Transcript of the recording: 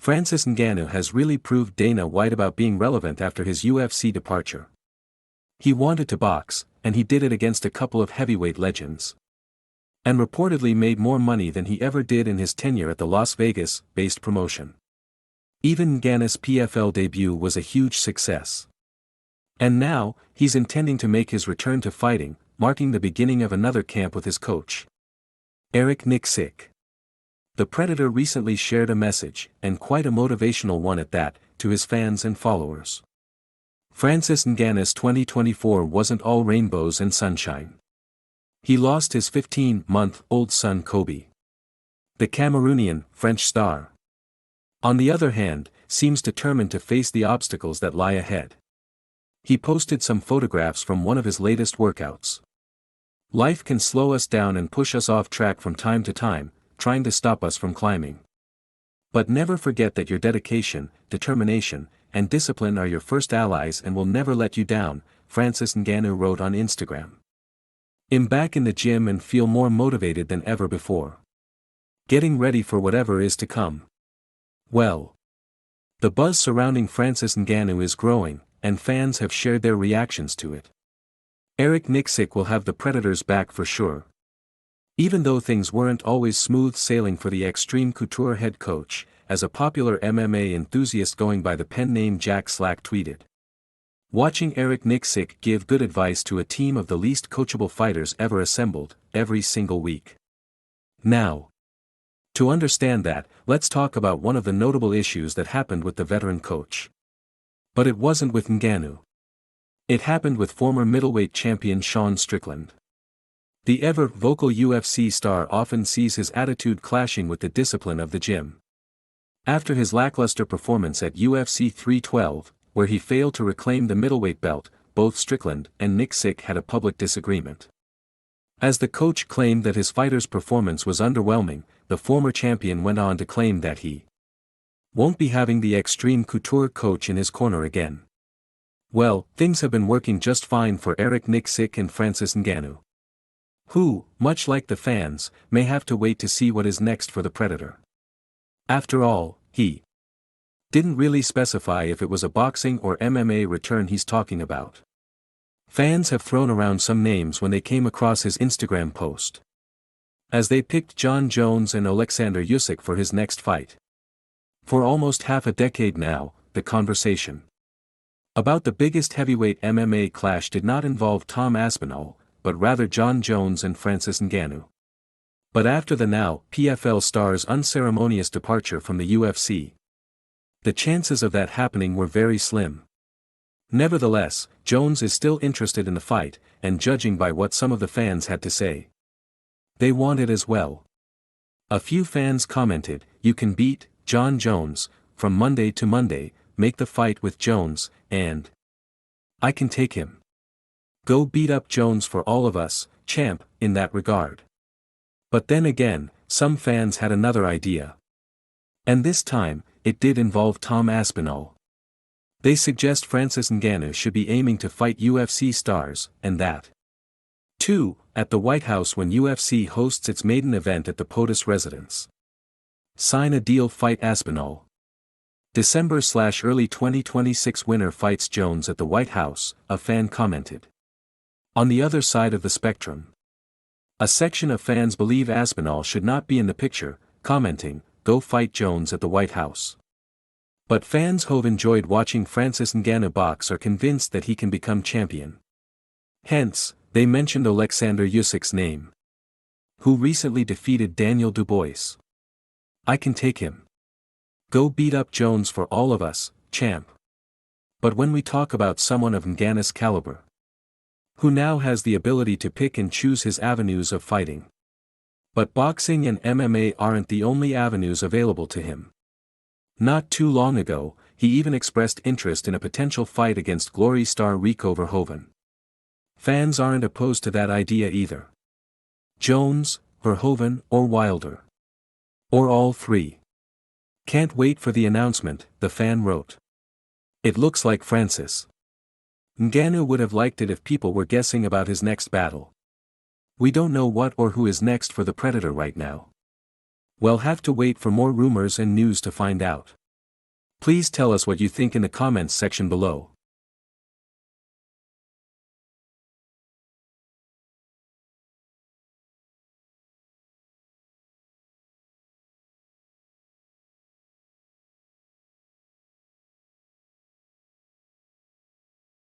Francis Ngannou has really proved Dana White about being relevant after his UFC departure. He wanted to box, and he did it against a couple of heavyweight legends. And reportedly made more money than he ever did in his tenure at the Las Vegas-based promotion. Even Ngannou's PFL debut was a huge success. And now, he's intending to make his return to fighting, marking the beginning of another camp with his coach, Nicksick. The Predator recently shared a message, and quite a motivational one at that, to his fans and followers. Francis Ngannou's 2024 wasn't all rainbows and sunshine. He lost his 15-month-old son Kobe. The Cameroonian, French star, on the other hand, seems determined to face the obstacles that lie ahead. He posted some photographs from one of his latest workouts. Life can slow us down and push us off track from time to time, trying to stop us from climbing. But never forget that your dedication, determination, and discipline are your first allies and will never let you down, Francis Ngannou wrote on Instagram. I'm back in the gym and feel more motivated than ever before. Getting ready for whatever is to come. Well, the buzz surrounding Francis Ngannou is growing, and fans have shared their reactions to it. Nicksick will have the Predators back for sure. Even though things weren't always smooth sailing for the Extreme Couture head coach, as a popular MMA enthusiast going by the pen name Jack Slack tweeted. Watching Nicksick give good advice to a team of the least coachable fighters ever assembled, every single week. Now, to understand that, let's talk about one of the notable issues that happened with the veteran coach. But it wasn't with Ngannou. It happened with former middleweight champion Sean Strickland. The ever-vocal UFC star often sees his attitude clashing with the discipline of the gym. After his lackluster performance at UFC 312, where he failed to reclaim the middleweight belt, both Strickland and Nicksick had a public disagreement. As the coach claimed that his fighter's performance was underwhelming, the former champion went on to claim that he won't be having the Extreme Couture coach in his corner again. Well, things have been working just fine for Nicksick and Francis Ngannou, who, much like the fans, may have to wait to see what is next for the Predator. After all, he didn't really specify if it was a boxing or MMA return he's talking about. Fans have thrown around some names when they came across his Instagram post, as they picked Jon Jones and Oleksandr Usyk for his next fight. For almost half a decade now, the conversation about the biggest heavyweight MMA clash did not involve Tom Aspinall, but rather Jon Jones and Francis Ngannou. But after the now PFL star's unceremonious departure from the UFC, the chances of that happening were very slim. Nevertheless, Jones is still interested in the fight, and judging by what some of the fans had to say, they want it as well. A few fans commented, "You can beat Jon Jones from Monday to Monday, make the fight with Jones, and I can take him. Go beat up Jones for all of us, champ," in that regard. But then again, some fans had another idea. And this time, it did involve Tom Aspinall. They suggest Francis Ngannou should be aiming to fight UFC stars, and that, too, at the White House when UFC hosts its maiden event at the POTUS residence. Sign a deal, fight Aspinall. December/early 2026 winner fights Jones at the White House, a fan commented. On the other side of the spectrum, a section of fans believe Aspinall should not be in the picture, commenting, "Go fight Jones at the White House." But fans who've enjoyed watching Francis Ngannou box are convinced that he can become champion. Hence, they mentioned Oleksandr Usyk's name, who recently defeated Daniel Dubois. "I can take him. Go beat up Jones for all of us, champ." But when we talk about someone of Ngannou's caliber, who now has the ability to pick and choose his avenues of fighting, but boxing and MMA aren't the only avenues available to him. Not too long ago, he even expressed interest in a potential fight against Glory star Rico Verhoeven. Fans aren't opposed to that idea either. Jones, Verhoeven, or Wilder, or all three. Can't wait for the announcement, the fan wrote. It looks like Francis Ngannou would have liked it if people were guessing about his next battle. We don't know what or who is next for the Predator right now. We'll have to wait for more rumors and news to find out. Please tell us what you think in the comments section below.